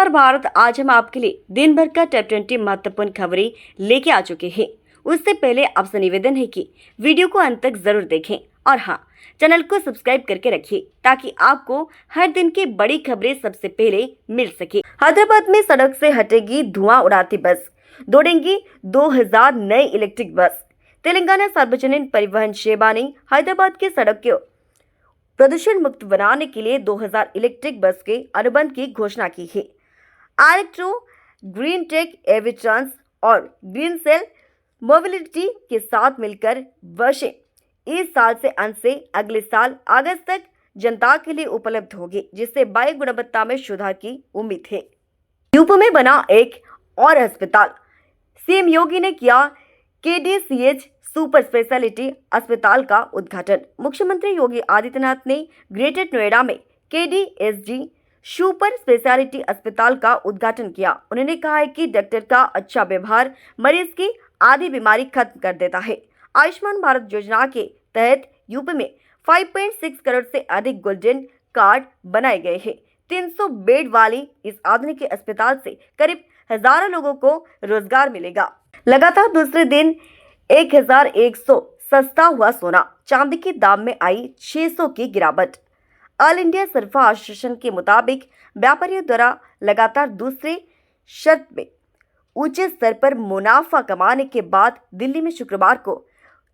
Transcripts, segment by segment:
नमस्कार भारत, आज हम आपके लिए दिन भर का टॉप 20 महत्वपूर्ण खबरें लेके आ चुके हैं। उससे पहले आपसे निवेदन है कि वीडियो को अंत तक जरूर देखें और हाँ, चैनल को सब्सक्राइब करके रखिए ताकि आपको हर दिन की बड़ी खबरें सबसे पहले मिल सके। हैदराबाद में सड़क से हटेगी धुआं उड़ाती बस, दौड़ेंगी 2000 नई इलेक्ट्रिक बस। तेलंगाना सार्वजनिक परिवहन सेवा ने हैदराबाद की सड़क को प्रदूषण मुक्त बनाने के लिए 2000 इलेक्ट्रिक बस के अनुबंध की घोषणा की है। इलेक्ट्रो ग्रीन टेक एविट्रांस और ग्रीन सेल मोबिलिटी के साथ मिलकर बसें इस साल से अंत से अगले साल अगस्त तक जनता के लिए उपलब्ध होगी, जिससे वायु गुणवत्ता में सुधार की उम्मीद है। यूपी में बना एक और अस्पताल, सीएम योगी ने किया केडीसीएच सुपर स्पेशलिटी अस्पताल का उद्घाटन। मुख्यमंत्री योगी आदित्यनाथ ने ग्रेटर नोएडा में केडीएसजी सुपर स्पेशलिटी अस्पताल का उद्घाटन किया। उन्होंने कहा है कि डॉक्टर का अच्छा व्यवहार मरीज की आधी बीमारी खत्म कर देता है। आयुष्मान भारत योजना के तहत यूपी में 5.6 करोड़ से अधिक गोल्डन कार्ड बनाए गए हैं। 300 बेड वाली इस आधुनिक अस्पताल से करीब हजारों लोगों को रोजगार मिलेगा। लगातार दूसरे दिन 1100 सस्ता हुआ सोना, चांदी के दाम में आई 600 की गिरावट। ऑल इंडिया सर्फा एसोसिएशन के मुताबिक व्यापारियों द्वारा लगातार दूसरे शर्त में ऊंचे स्तर पर मुनाफा कमाने के बाद दिल्ली में शुक्रवार को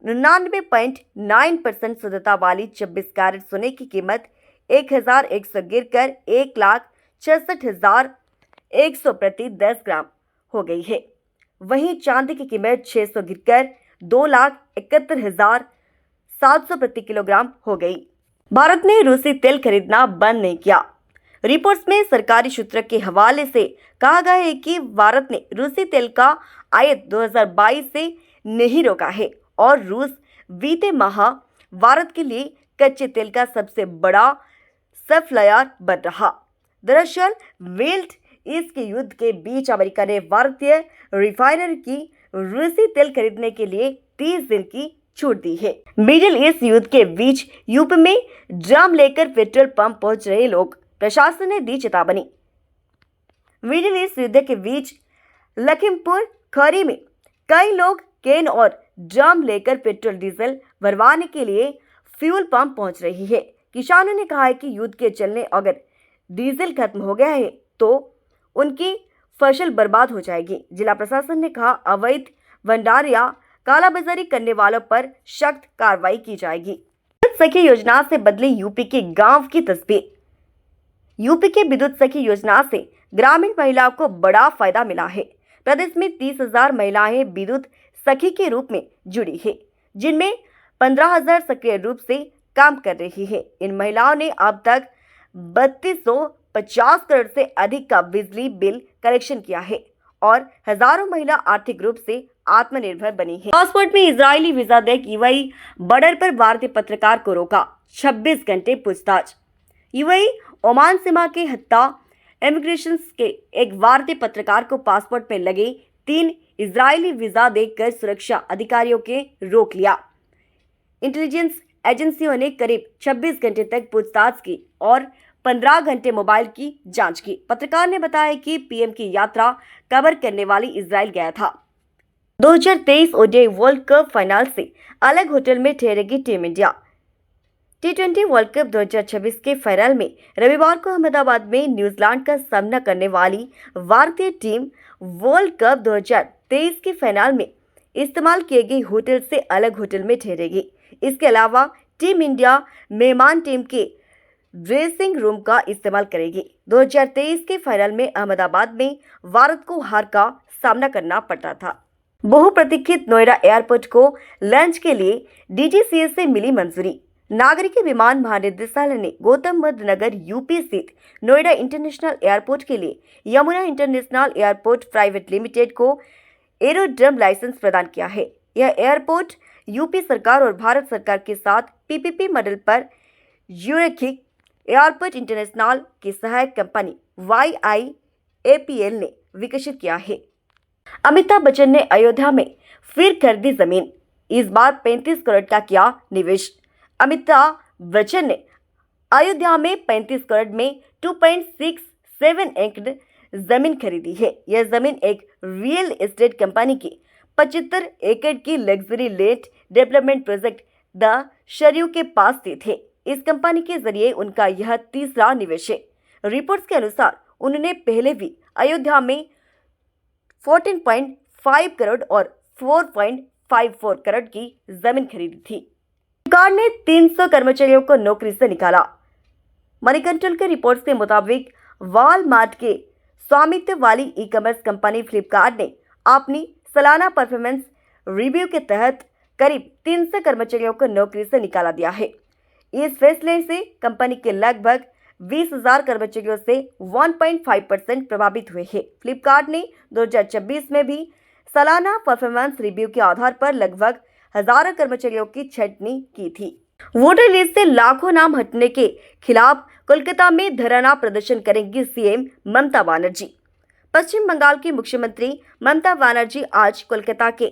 99.9% शुद्धता वाली 24 कैरेट सोने की कीमत 1100 गिरकर 1,66,100 प्रति 10 ग्राम हो गई है। वहीं चांदी की कीमत 600 गिरकर 2,71,700 प्रति किलोग्राम हो गई। भारत ने रूसी तेल खरीदना बंद नहीं किया। रिपोर्ट्स में सरकारी सूत्र के हवाले से कहा गया है कि भारत ने रूसी तेल का आयात 2022 से नहीं रोका है और रूस बीते माह भारत के लिए कच्चे तेल का सबसे बड़ा सप्लायर बन रहा। दरअसल वेल्ट ईस्ट के युद्ध के बीच अमेरिका ने भारतीय रिफाइनरी की रूसी तेल खरीदने के लिए 30 दिन की छूट दी है। मिडिल ईस्ट युद्ध के बीच यूपी में ड्रम लेकर पेट्रोल पंप पहुंच रहे लोग, प्रशासन ने दी चेतावनी। मिडिल ईस्ट युद्ध के बीच लखीमपुर खीरी में कई लोग कैन और ड्रम लेकर पेट्रोल डीजल भरवाने के लिए फ्यूल पंप पहुंच रही है। किसानों ने कहा है कि युद्ध के चलने अगर डीजल खत्म हो गया है तो उनकी फसल बर्बाद हो जाएगी। जिला प्रशासन ने कहा अवैध भंडार या कालाबाजारी करने वालों पर सख्त कार्रवाई की जाएगी। विद्युत सखी योजना से बदली यूपी के गांव की तस्वीर। यूपी के विद्युत सखी योजना से ग्रामीण महिलाओं को बड़ा फायदा मिला है। प्रदेश में 30,000 महिलाएं विद्युत सखी के रूप में जुड़ी है, जिनमें 15,000 सक्रिय रूप से काम कर रही है। इन महिलाओं ने अब तक 3250 करोड़ से अधिक का बिजली बिल कलेक्शन किया है और हजारों महिला आर्थिक रूप से आत्मनिर्भर बनी है। पासपोर्ट में इजरायली वीजा देख यूएई बॉर्डर पर भारतीय पत्रकार को रोका, 26 घंटे पूछताछ। यूएई ओमान सीमा के हत्ता इमिग्रेशन के एक भारतीय पत्रकार को पासपोर्ट में लगे 3 इजरायली वीजा देखकर सुरक्षा अधिकारियों के रोक लिया। इंटेलिजेंस एजेंसियों ने करीब 26 घंटे तक पूछताछ की और 15 घंटे मोबाइल की जांच की। पत्रकार ने बताया कि पीएम की यात्रा कवर करने वाली इजराइल गया था। 2023 ओडीआई वर्ल्ड कप फाइनल से अलग होटल में ठहरेगी team India. T20 world cup 2026 के फाइनल में रविवार को अहमदाबाद में न्यूजीलैंड का सामना करने वाली भारतीय टीम वर्ल्ड कप 2023 के फाइनल में इस्तेमाल किए गए होटल से अलग होटल में ठहरेगी। इसके अलावा टीम इंडिया मेहमान टीम के ड्रेसिंग रूम का इस्तेमाल करेगी। 2023 के फाइनल में अहमदाबाद में भारत को हार का सामना करना पड़ा था। बहुप्रतीक्षित नोएडा एयरपोर्ट को लॉन्च के लिए डीजीसीए से मिली मंजूरी। नागरिक विमान महानिदेशालय ने गौतम बुद्ध नगर यूपी स्थित नोएडा इंटरनेशनल एयरपोर्ट के लिए Yamuna international airport private limited को एरोड्रम लाइसेंस प्रदान किया है। यह एयरपोर्ट यूपी सरकार और भारत सरकार के साथ पीपीपी मॉडल पर यूरेखिक एयरपोर्ट इंटरनेशनल की सहायक कंपनी YIAPL ने विकसित किया है। अमिताभ बच्चन ने अयोध्या में फिर खरीदी जमीन, इस बार 35 करोड़ का किया निवेश। अमिताभ बच्चन ने अयोध्या में 35 करोड़ में 2.67 एकड़ जमीन खरीदी है। यह जमीन एक रियल एस्टेट कंपनी की 75 एकड़ की luxury land development project the Sarayu के पास स्थित है। इस कंपनी के जरिए उनका यह तीसरा निवेश है। रिपोर्ट्स के अनुसार उन्होंने पहले भी अयोध्या में 14.5 करोड़ और 4.54 करोड़ की जमीन खरीदी थी। सरकार ने 300 कर्मचारियों को नौकरी से निकाला। मणिकंट्रोल के रिपोर्ट्स के मुताबिक वॉलमार्ट के स्वामित्व वाली ई कॉमर्स कंपनी फ्लिपकार्ट ने अपनी सालाना परफॉर्मेंस रिव्यू के तहत करीब 300 कर्मचारियों को नौकरी से निकाला दिया है। इस फैसले से कंपनी के लगभग 20,000 कर्मचारियों से 1.5% प्रभावित हुए हैं। फ्लिपकार्ट ने 2026 में भी सालाना परफॉर्मेंस रिव्यू के आधार पर लगभग हजारों कर्मचारियों की छंटनी की थी। वोटर लिस्ट से लाखों नाम हटने के खिलाफ कोलकाता में धरना प्रदर्शन करेंगी सीएम ममता बनर्जी। पश्चिम बंगाल की मुख्यमंत्री ममता बनर्जी आज कोलकाता के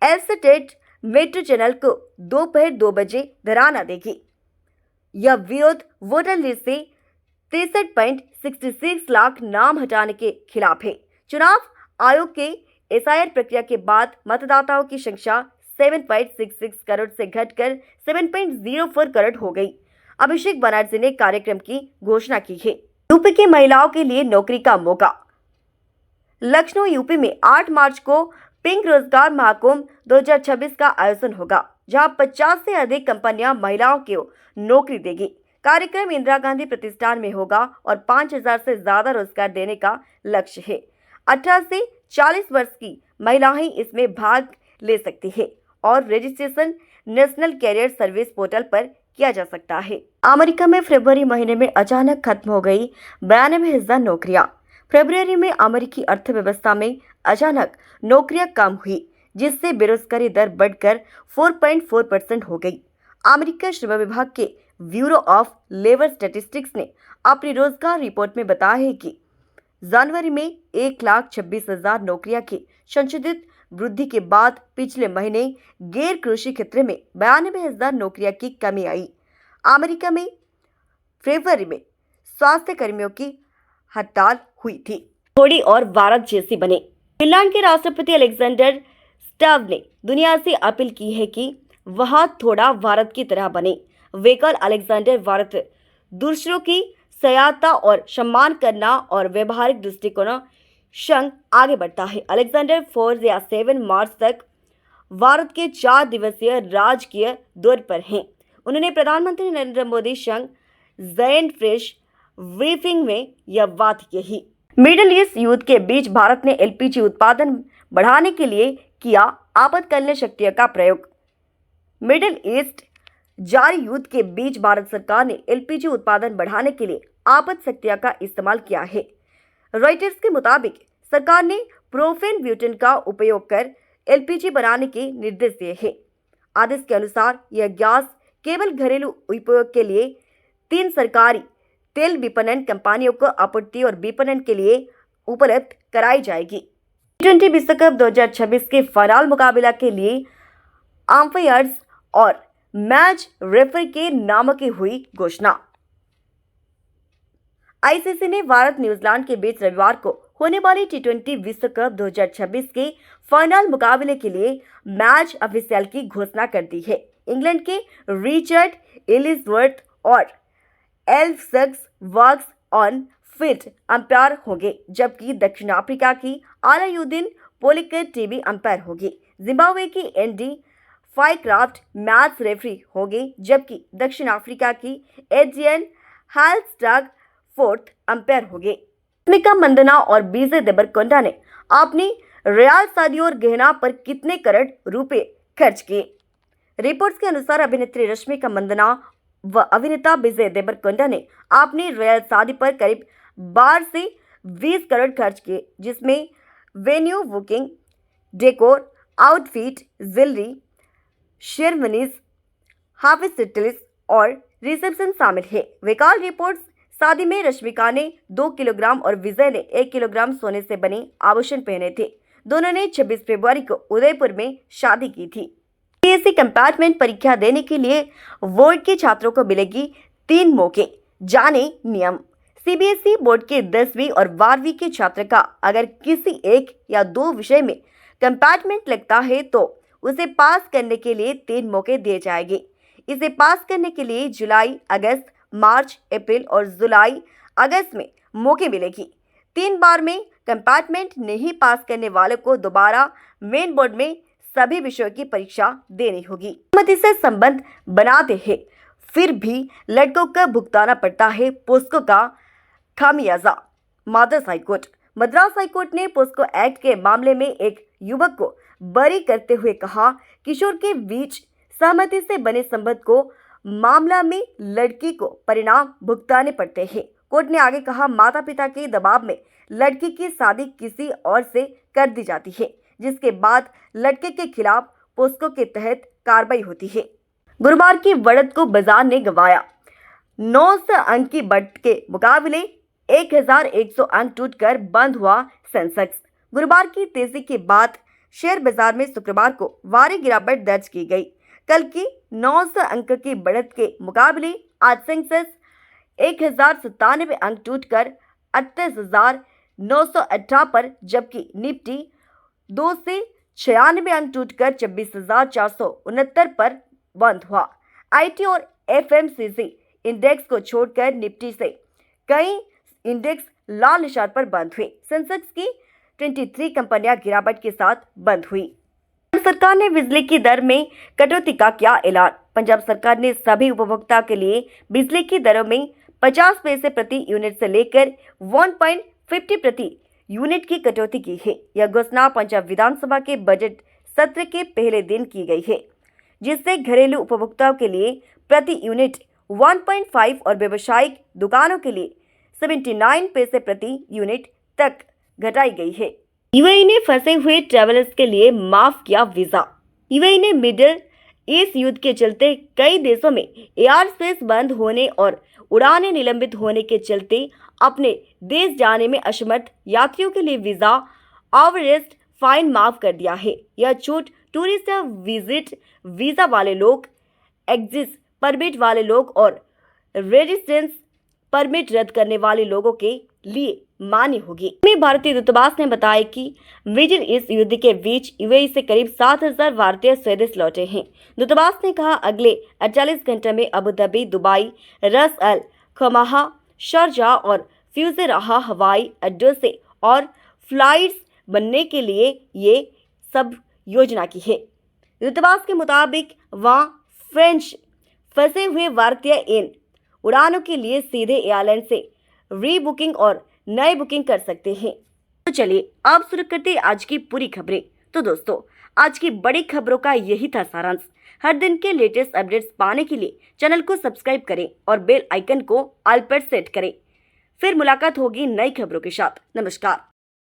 एलएसटेट मेट्रो चैनल को दोपहर 2 बजे धरना देगी। यह विरोध वोटर लिस्ट से 63.66 लाख नाम हटाने के खिलाफ है। चुनाव आयोग के एसआईआर प्रक्रिया के बाद मतदाताओं की संख्या 7.66 करोड़ से घटकर 7.04 करोड़ हो गई। अभिषेक बनर्जी ने कार्यक्रम की घोषणा की है। यूपी की महिलाओं के लिए नौकरी का मौका। लखनऊ यूपी में 8 मार्च को पिंक रोजगार महाकुंभ 2026 का आयोजन होगा, जहां 50 से अधिक कंपनियां महिलाओं को नौकरी देगी। कार्यक्रम इंदिरा गांधी प्रतिष्ठान में होगा और 5,000 से ज्यादा रोजगार देने का लक्ष्य है। 18 से 40 वर्ष की महिलाएं इसमें भाग ले सकती है और registration national career service portal पर किया जा सकता है। अमेरिका में फरवरी महीने में अचानक खत्म हो गई 92,000 नौकरियां। फरवरी में अमेरिकी अर्थव्यवस्था में अचानक नौकरियां कम हुई, जिससे बेरोजगारी दर बढ़कर 4.4% हो गई। अमेरिका श्रम विभाग के ब्यूरो ऑफ लेबर स्टैटिस्टिक्स ने अपनी रोजगार रिपोर्ट में बताया है कि जनवरी में 1,26,000 नौकरियां की संशोधित वृद्धि के बाद पिछले महीने गैर कृषि क्षेत्र में 92,000 नौकरियां की कमी आई। अमेरिका में फरवरी में स्वास्थ्य कर्मियों की हड़ताल हुई थी। थोड़ी और भारत जैसी बने। फिनलैंड के राष्ट्रपति अलेक्जेंडर स्टर्ब ने दुनिया से अपील की है कि वह थोड़ा भारत की तरह बने। वे कल अलेक्जेंडर भारत दूसरों की सहायता और सम्मान करना और व्यवहारिक दृष्टिकोण संग आगे बढ़ता है। अलेक्जेंडर 4 या 7 मार्च तक भारत के 4 दिवसीय राजकीय दौरे पर हैं। उन्होंने प्रधानमंत्री नरेंद्र मोदी संग जॉइंट प्रेस ब्रीफिंग में यह बात कही। मिडिल ईस्ट युद्ध के बीच भारत ने एलपीजी उत्पादन बढ़ाने के लिए किया आपातकालीन शक्तियों का प्रयोग। मिडिल ईस्ट जारी युद्ध के बीच भारत सरकार ने एलपीजी उत्पादन बढ़ाने के लिए आपात शक्तियों का इस्तेमाल किया है। रॉयटर्स के मुताबिक सरकार ने प्रोपेन ब्यूटेन का उपयोग कर एलपीजी बनाने के निर्देश दिए हैं। आदेश के अनुसार यह गैस केवल घरेलू उपयोग के लिए 3 सरकारी तेल विपणन कंपनियों को आपूर्ति और विपणन के लिए उपलब्ध कराई जाएगी। T20 विश्व कप 2026 के फाइनल मुकाबला के लिए अंपायर्स और मैच रेफरी के नामों की हुई घोषणा। आईसीसी ने भारत न्यूजीलैंड के बीच रविवार को होने वाली T20 विश्व कप 2026 के फाइनल मुकाबले के लिए मैच ऑफिशियल की घोषणा कर दी है। इंग्लैंड के रिचर्ड एलिसवर्थ और elves works on field umpire होंगे, जबकि दक्षिण अफ्रीका की अलाउद्दीन पोलिकर टीवी अंपायर होगी। जिम्बाब्वे की एंडी फाइक्राफ्ट मैच रेफरी होंगे, जबकि दक्षिण अफ्रीका की एड्रियन हाल्स्टैग फोर्थ अंपायर होंगे। रश्मिका मंदाना और विजय देवरकोंडा ने अपनी रियल शादी और गहना पर कितने करोड़ रुपए खर्च किए? रिपोर्ट्स के अनुसार अभिनेत्री रश्मिका मंदाना व अभिनेता विजय देवरकोंडा ने अपनी रियल शादी पर करीब 12 से 20 करोड़ खर्च किए, जिसमें venue booking, decor, outfit, jewellery, sherwanis, हाफिज सेटल्स और रिसेप्शन शामिल है। वेकाल रिपोर्ट्स शादी में रश्मिका ने 2 किलोग्राम और विजय ने 1 किलोग्राम सोने से बने आभूषण पहने थे। दोनों ने 26 फरवरी को उदयपुर में शादी की थी। सीबीएसई कंपार्टमेंट परीक्षा देने के लिए बोर्ड के छात्रों को मिलेगी 3 मौके। जाने नियम। सीबीएसई बोर्ड के 10वीं और 12वीं के छात्र का अगर किसी एक या दो विषय में कंपार्टमेंट लगता है तो उसे पास करने के लिए 3 मौके दिए जाएंगे। इसे पास करने के लिए जुलाई, अगस्त, मार्च, अप्रैल और जुलाई अगस्त में मौके मिलेगी। 3 बार में कंपार्टमेंट नहीं पास करने वालों को दोबारा मेन बोर्ड में सभी विषयों की परीक्षा देनी होगी। सहमति से संबंध बनाते हैं फिर भी लड़कों का भुगताना पड़ता है पोस्को का खामियाजा। मद्रास हाईकोर्ट ने पोस्को एक्ट के मामले में एक युवक को बरी करते हुए कहा, किशोर के बीच सहमति से बने संबंध को मामला में लड़की को परिणाम भुगताने पड़ते हैं। कोर्ट ने आगे कहा, माता पिता के दबाव में लड़की की शादी किसी और से कर दी जाती है, जिसके बाद लड़के के खिलाफ पोस्को के तहत कार्रवाई होती है। गुरुवार की बढ़त को बाजार ने गंवाया। 900 अंक की बढ़त के मुकाबले 1100 अंक टूटकर बंद हुआ सेंसेक्स। गुरुवार की तेजी के बाद शेयर बाजार में शुक्रवार को भारी गिरावट दर्ज की गई। कल की 900 अंक की बढ़त के मुकाबले आज सेंसेक्स 1097 अंक टूटकर 38,918 पर, जबकि निफ्टी 296 अंक टूटकर 26,469 पर बंद हुआ। आईटी और एफएमसीजी इंडेक्स को छोड़कर निफ्टी से कई इंडेक्स लाल निशान पर बंद हुए। सेंसेक्स की 23 कंपनियां गिरावट के साथ बंद हुई। सरकार ने बिजली की दर में कटौती का किया ऐलान। पंजाब सरकार ने सभी उपभोक्ता के लिए बिजली की दरों में 50 पैसे प्रति यूनिट से लेकर 1.50 प्रति यूनिट की कटौती की है। यह घोषणा पंजाब विधानसभा के बजट सत्र के पहले दिन की गई है, जिससे घरेलू उपभोक्ताओं के लिए प्रति यूनिट 1.5 और व्यावसायिक दुकानों के लिए 79 पैसे प्रति यूनिट तक घटाई गई है। यूएई ने फंसे हुए ट्रैवलर्स के लिए माफ किया वीजा। यूएई ने मिडिल ईस्ट युद्ध के चलते कई देशों में एयर स्पेस बंद होने और उड़ानें निलंबित होने के चलते अपने देश जाने में असमर्थ यात्रियों के लिए वीजा ओवररेस्ट फाइन माफ कर दिया है। यह छूट टूरिस्ट विजिट वीजा वाले लोग, एग्जिट परमिट वाले लोग और रेजिडेंस परमिट रद्द करने वाले लोगों के लिए मान्य होगी। भारतीय दूतावास ने बताया कि मिडिल ईस्ट युद्ध के बीच यूएई से करीब 7,000 भारतीय स्वदेश लौटे हैं। दूतावास ने कहा, अगले 48 घंटे में अबू धाबी, दुबई, रस अल खमाहा, शारजाह और फ्यूजेराह हवाई अड्डों से और फ्लाइट्स बनने के लिए ये सब योजना की है। दूतावास के मुताबिक वहां फ्रेंच फंसे हुए भारतीय इन उड़ानों के लिए सीधे एयरलाइन से रीबुकिंग और नए बुकिंग कर सकते हैं। तो चलिए अब शुरू करते हैं आज की पूरी खबरें। तो दोस्तों, आज की बड़ी खबरों का यही था सारांश। हर दिन के लेटेस्ट अपडेट्स पाने के लिए चैनल को सब्सक्राइब करें और बेल आइकन को ऑल पर सेट करें। फिर मुलाकात होगी नई खबरों के साथ। नमस्कार।